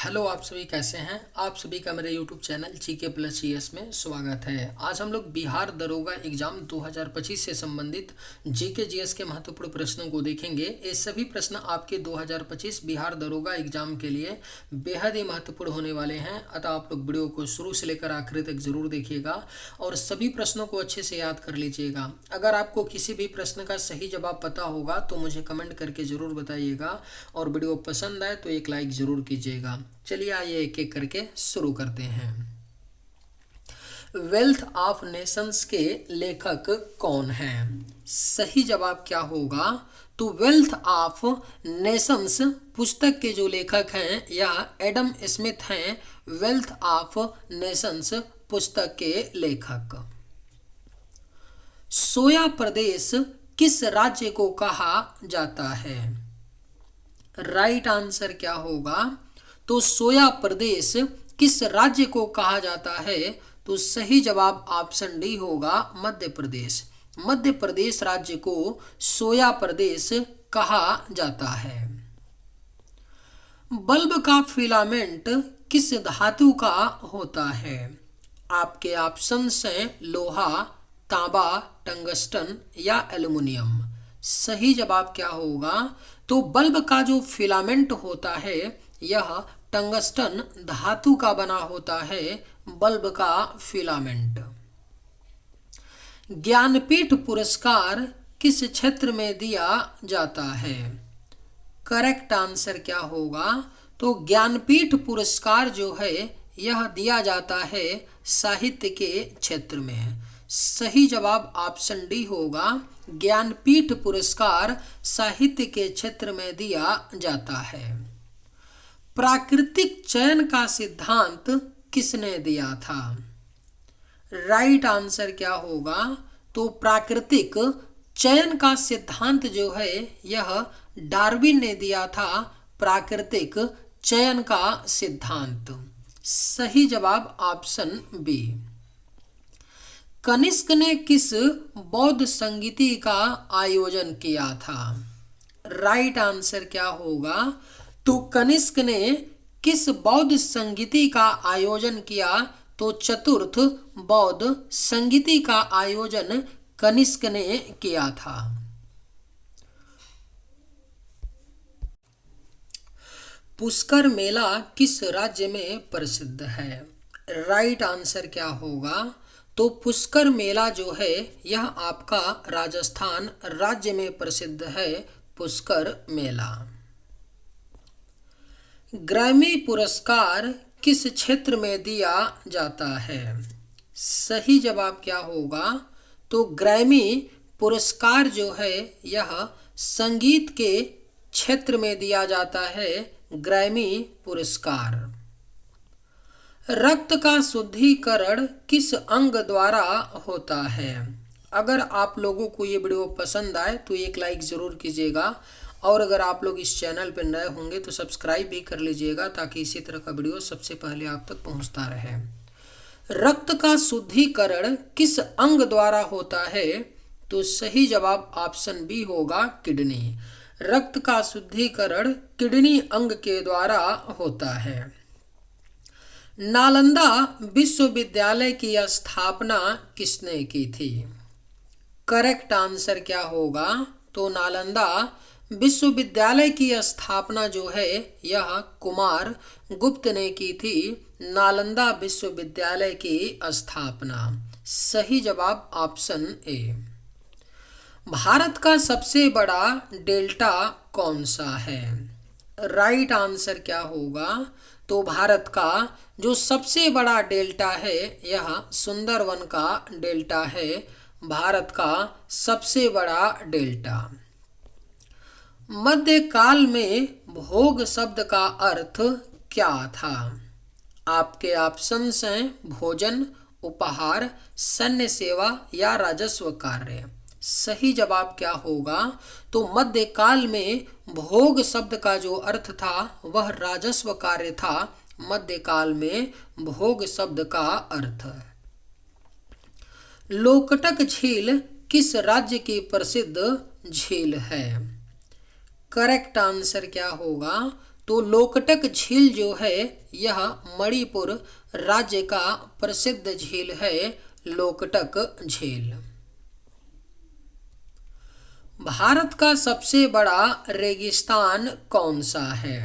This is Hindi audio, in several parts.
हेलो, आप सभी कैसे हैं। आप सभी का मेरे YouTube channel GK plus GS में स्वागत है। आज हम लोग बिहार दरोगा एग्जाम 2025 से संबंधित जीके जीएस के महत्वपूर्ण प्रश्नों को देखेंगे। ये सभी प्रश्न आपके 2025 बिहार दरोगा एग्जाम के लिए बेहद ही महत्वपूर्ण होने वाले हैं, अतः आप लोग वीडियो को शुरू से लेकर आखिर तक जरूर देखिएगा और सभी प्रश्नों को अच्छे से याद कर लीजिएगा। अगर आपको किसी भी प्रश्न का सही जवाब पता होगा तो मुझे कमेंट करके जरूर बताइएगा और वीडियो पसंद आए तो एक लाइक जरूर कीजिएगा। चलिए आइए एक एक करके शुरू करते हैं। वेल्थ ऑफ नेशंस के लेखक कौन हैं? सही जवाब क्या होगा? तो वेल्थ ऑफ नेशंस पुस्तक के जो लेखक हैं यह एडम स्मिथ हैं। वेल्थ ऑफ नेशंस पुस्तक के लेखक। सोया प्रदेश किस राज्य को कहा जाता है? राइट आंसर क्या होगा? तो सोया प्रदेश किस राज्य को कहा जाता है? तो सही जवाब ऑप्शन डी होगा, मध्य प्रदेश। मध्य प्रदेश राज्य को सोया प्रदेश कहा जाता है। बल्ब का फिलामेंट किस धातु का होता है? आपके ऑप्शंस हैं लोहा, तांबा, टंगस्टन या एल्युमिनियम। सही जवाब क्या होगा? तो बल्ब का जो फिलामेंट होता है यह टंगस्टन धातु का बना होता है। बल्ब का फिलामेंट। ज्ञानपीठ पुरस्कार किस क्षेत्र में दिया जाता है? करेक्ट आंसर क्या होगा? तो ज्ञानपीठ पुरस्कार जो है यह दिया जाता है साहित्य के क्षेत्र में। सही जवाब ऑप्शन डी होगा, ज्ञानपीठ पुरस्कार साहित्य के क्षेत्र में दिया जाता है। प्राकृतिक चयन का सिद्धांत किसने दिया था? राइट आंसर क्या होगा? तो प्राकृतिक चयन का सिद्धांत जो है यह डार्विन ने दिया था। प्राकृतिक चयन का सिद्धांत। सही जवाब ऑप्शन बी। कनिष्क ने किस बौद्ध संगीति का आयोजन किया था? राइट आंसर क्या होगा? तो कनिष्क ने किस बौद्ध संगीति का आयोजन किया? तो चतुर्थ बौद्ध संगीति का आयोजन कनिष्क ने किया था। पुष्कर मेला किस राज्य में प्रसिद्ध है? राइट आंसर क्या होगा? तो पुष्कर मेला जो है यह आपका राजस्थान राज्य में प्रसिद्ध है। पुष्कर मेला। ग्रैमी पुरस्कार किस क्षेत्र में दिया जाता है? सही जवाब क्या होगा? तो ग्रैमी पुरस्कार जो है यह संगीत के क्षेत्र में दिया जाता है। ग्रैमी पुरस्कार। रक्त का शुद्धिकरण किस अंग द्वारा होता है? अगर आप लोगों को ये वीडियो पसंद आए तो एक लाइक ज़रूर कीजिएगा और अगर आप लोग इस चैनल पर नए होंगे तो सब्सक्राइब भी कर लीजिएगा ताकि इसी तरह का वीडियो सबसे पहले आप तक पहुंचता रहे। रक्त का शुद्धिकरण किस अंग द्वारा होता है? तो सही जवाब ऑप्शन बी होगा, किडनी। रक्त का शुद्धिकरण किडनी अंग के द्वारा होता है। नालंदा विश्वविद्यालय की स्थापना किसने की थी? करेक्ट आंसर क्या होगा? तो नालंदा विश्वविद्यालय की स्थापना जो है यह कुमार गुप्त ने की थी। नालंदा विश्वविद्यालय की स्थापना। सही जवाब ऑप्शन ए। भारत का सबसे बड़ा डेल्टा कौन सा है? राइट आंसर क्या होगा? तो भारत का जो सबसे बड़ा डेल्टा है यह सुंदरवन का डेल्टा है। भारत का सबसे बड़ा डेल्टा। मध्यकाल में भोग शब्द का अर्थ क्या था? आपके ऑप्शंस हैं भोजन, उपहार, सैन्य सेवा या राजस्व कार्य। सही जवाब क्या होगा? तो मध्यकाल में भोग शब्द का जो अर्थ था वह राजस्व कार्य था। मध्यकाल में भोग शब्द का अर्थ। लोकटक झील किस राज्य की प्रसिद्ध झील है? करेक्ट आंसर क्या होगा? तो लोकटक झील जो है यह मणिपुर राज्य का प्रसिद्ध झील है, लोकटक झील। भारत का सबसे बड़ा रेगिस्तान कौन सा है?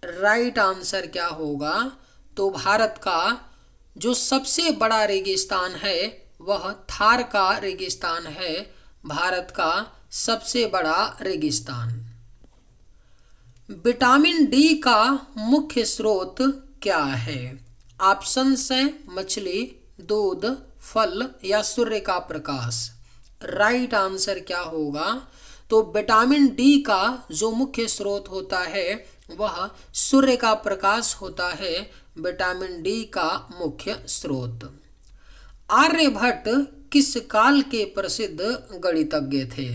राइट आंसर क्या होगा? तो भारत का जो सबसे बड़ा रेगिस्तान है वह थार का रेगिस्तान है, भारत का सबसे बड़ा रेगिस्तान। विटामिन डी का मुख्य स्रोत क्या है? ऑप्शंस हैं मछली, दूध, फल या सूर्य का प्रकाश। राइट आंसर क्या होगा? तो विटामिन डी का जो मुख्य स्रोत होता है वह सूर्य का प्रकाश होता है, विटामिन डी का मुख्य स्रोत। आर्यभट्ट किस काल के प्रसिद्ध गणितज्ञ थे?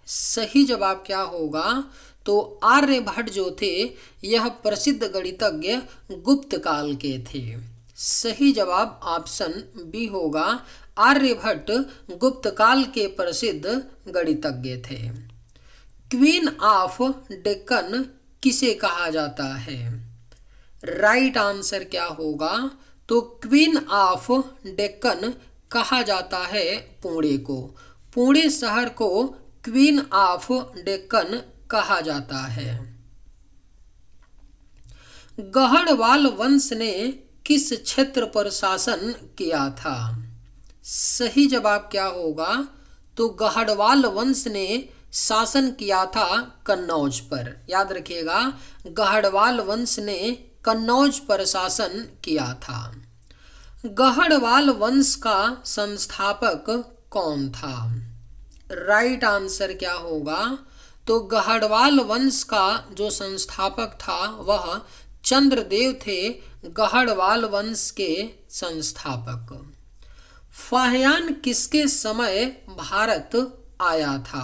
सही जवाब क्या होगा? तो आर्यभट्ट जो थे यह प्रसिद्ध गणितज्ञ गुप्त काल के थे। सही जवाब ऑप्शन बी होगा, आर्यभट्ट गुप्त काल के प्रसिद्ध गणितज्ञ थे। क्वीन ऑफ डेक्कन किसे कहा जाता है? राइट आंसर क्या होगा? तो क्वीन ऑफ डेक्कन कहा जाता है पुणे को, पुणे शहर को क्वीन ऑफ डेक्कन कहा जाता है। गढ़वाल वंश ने किस क्षेत्र पर शासन किया था? सही जवाब क्या होगा? तो गढ़वाल वंश ने शासन किया था कन्नौज पर। याद रखिएगा, गढ़वाल वंश ने कन्नौज पर शासन किया था। गढ़वाल वंश का संस्थापक कौन था? राइट आंसर क्या होगा? तो गढ़वाल वंश का जो संस्थापक था वह चंद्रदेव थे, गढ़वाल वंश के संस्थापक। फाहियान किसके समय भारत आया था?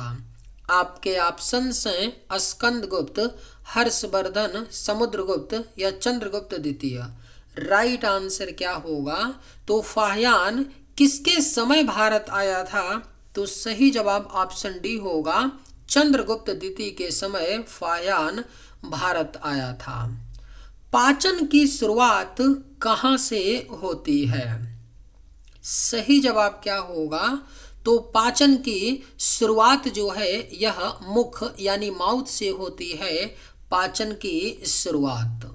आपके ऑप्शंस हैं स्कंदगुप्त, हर्षवर्धन, समुद्रगुप्त या चंद्रगुप्त द्वितीय। राइट आंसर क्या होगा? तो फाहियान किसके समय भारत आया था? तो सही जवाब ऑप्शन डी होगा, चंद्रगुप्त द्वितीय के समय फाहियान भारत आया था। पाचन की शुरुआत कहाँ से होती है? सही जवाब क्या होगा? तो पाचन की शुरुआत जो है यह मुख यानी माउथ से होती है, पाचन की शुरुआत।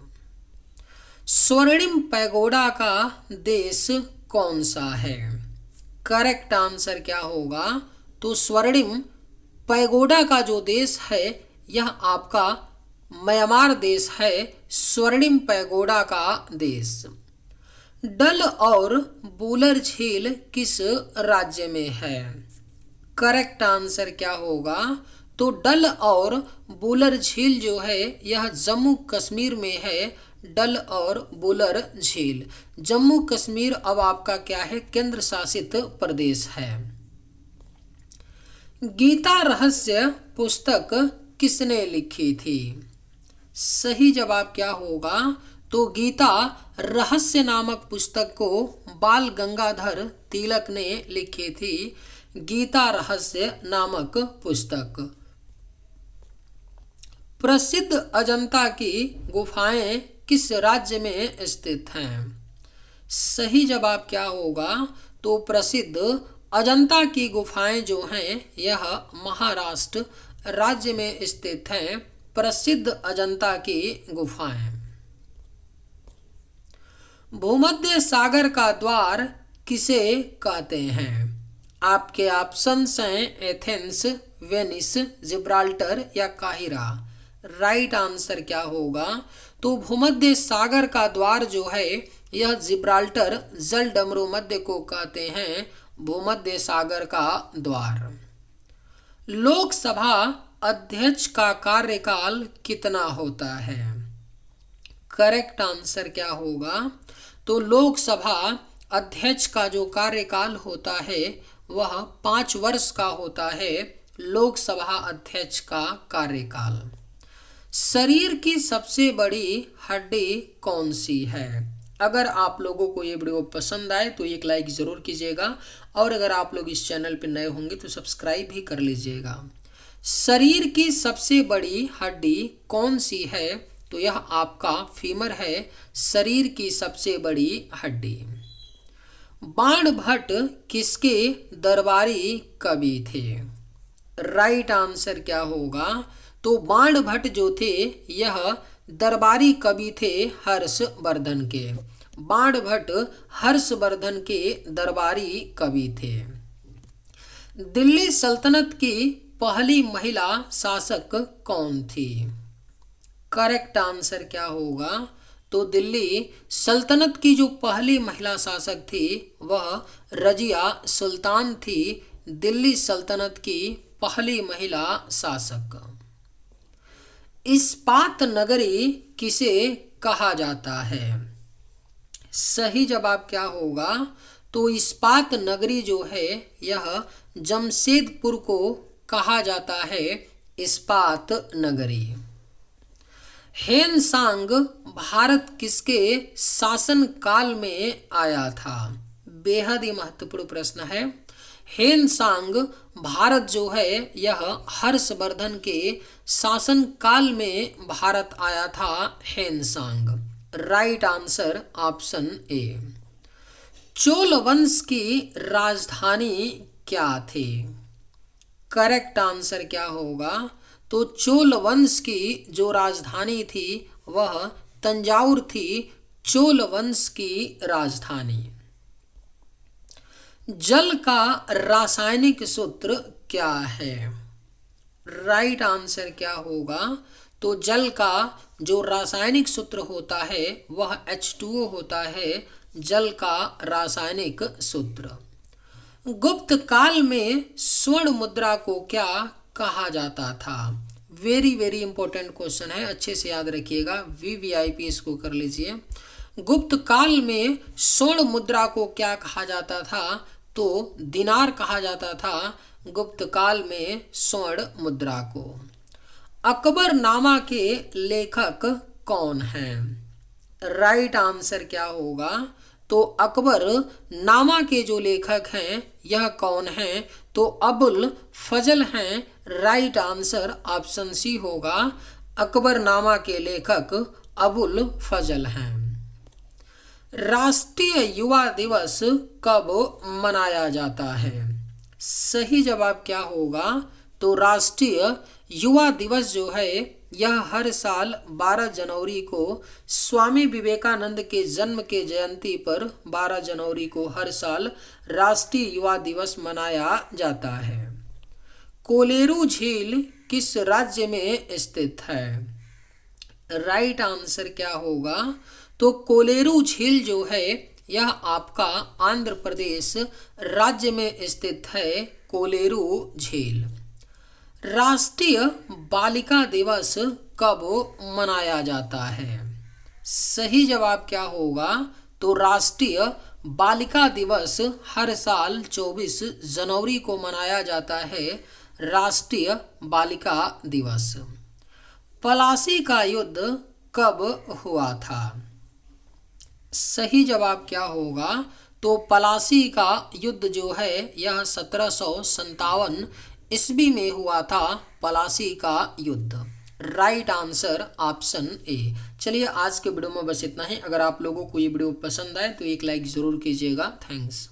स्वर्णिम पैगोडा का देश कौन सा है? करेक्ट आंसर क्या होगा? तो स्वर्णिम पैगोडा का जो देश है यह आपका म्यांमार देश है, स्वर्णिम पैगोडा का देश। डल और वुलर झील किस राज्य में है? करेक्ट आंसर क्या होगा? तो डल और वुलर झील जो है यह जम्मू कश्मीर में है, डल और वुलर झील। जम्मू कश्मीर अब आपका क्या है? केंद्र शासित प्रदेश है। गीता रहस्य पुस्तक किसने लिखी थी? सही जवाब क्या होगा? तो गीता रहस्य नामक पुस्तक को बाल गंगाधर तिलक ने लिखी थी, गीता रहस्य नामक पुस्तक। प्रसिद्ध अजंता की गुफाएं किस राज्य में स्थित हैं? सही जवाब क्या होगा? तो प्रसिद्ध अजंता की गुफाएं जो हैं यह महाराष्ट्र राज्य में स्थित हैं, प्रसिद्ध अजंता की गुफाएं। भूमध्य सागर का द्वार किसे कहते हैं? आपके ऑप्शंस हैं एथेंस, वेनिस, जिब्राल्टर या काहिरा। राइट आंसर क्या होगा? तो भूमध्य सागर का द्वार जो है यह जिब्राल्टर जल डमरू मध्य को कहते हैं, भूमध्य सागर का द्वार। लोकसभा अध्यक्ष का कार्यकाल कितना होता है? करेक्ट आंसर क्या होगा? तो लोकसभा अध्यक्ष का जो कार्यकाल होता है वह 5 वर्ष का होता है, लोकसभा अध्यक्ष का कार्यकाल। शरीर की सबसे बड़ी हड्डी कौन सी है? अगर आप लोगों को ये वीडियो पसंद आए तो एक लाइक ज़रूर कीजिएगा और अगर आप लोग इस चैनल पर नए होंगे तो सब्सक्राइब भी कर लीजिएगा। शरीर की सबसे बड़ी हड्डी कौन सी है? तो यह आपका फीमर है, शरीर की सबसे बड़ी हड्डी। बाणभट्ट किसके दरबारी कवि थे? राइट आंसर क्या होगा? तो बाणभट्ट जो थे यह दरबारी कवि थे हर्षवर्धन के। बाणभट्ट हर्षवर्धन के दरबारी कवि थे। दिल्ली सल्तनत की पहली महिला शासक कौन थी? करेक्ट आंसर क्या होगा? तो दिल्ली सल्तनत की जो पहली महिला शासक थी वह रजिया सुल्तान थी, दिल्ली सल्तनत की पहली महिला शासक। इस्पात नगरी किसे कहा जाता है? सही जवाब क्या होगा? तो इस्पात नगरी जो है यह जमशेदपुर को कहा जाता है इस्पात नगरी। हेनसांग भारत किसके शासन काल में आया था? बेहद ही महत्वपूर्ण प्रश्न है। हेनसांग भारत जो है यह हर्षवर्धन के शासन काल में भारत आया था Hiuen Tsang. Right answer option A. Chola वंश की राजधानी क्या थी? करेक्ट आंसर क्या होगा? तो चोल वंश की जो राजधानी थी वह तंजाउर थी, चोल वंश की राजधानी। जल का रासायनिक सूत्र क्या है? राइट आंसर क्या होगा? तो जल का जो रासायनिक सूत्र होता है वह H2O होता है, जल का रासायनिक सूत्र। गुप्त काल में स्वर्ण मुद्रा को क्या कहा जाता था? वेरी वेरी इंपॉर्टेंट क्वेश्चन है, अच्छे से याद रखिएगा, VVIP इसको कर लीजिए। गुप्त काल में स्वर्ण मुद्रा को क्या कहा जाता था? तो दिनार कहा जाता था गुप्त काल में स्वर्ण मुद्रा को। अकबरनामा के लेखक कौन हैं? राइट आंसर क्या होगा? तो अकबर नामा के जो लेखक हैं यह कौन हैं? तो अबुल फजल हैं। राइट आंसर ऑप्शन सी होगा, अकबरनामा के लेखक अबुल फजल हैं। राष्ट्रीय युवा दिवस कब मनाया जाता है? सही जवाब क्या होगा? तो राष्ट्रीय युवा दिवस जो है यह हर साल 12 जनवरी को स्वामी विवेकानंद के जन्म के जयंती पर 12 जनवरी को हर साल राष्ट्रीय युवा दिवस मनाया जाता है। कोलेरू झील किस राज्य में स्थित है? राइट आंसर क्या होगा? तो कोलेरू झील जो है यह आपका आंध्र प्रदेश राज्य में स्थित है, कोलेरू झील। राष्ट्रीय बालिका दिवस कब मनाया जाता है? सही जवाब क्या होगा? तो राष्ट्रीय बालिका दिवस हर साल 24 जनवरी को मनाया जाता है, राष्ट्रीय बालिका दिवस। पलासी का युद्ध कब हुआ था? सही जवाब क्या होगा? तो पलासी का युद्ध जो है यह 1757 ईस्वी में हुआ था, पलासी का युद्ध। Right answer option A. चलिए आज के वीडियो में बस इतना ही। अगर आप लोगों को ये वीडियो पसंद आए तो एक लाइक ज़रूर कीजिएगा। थैंक्स।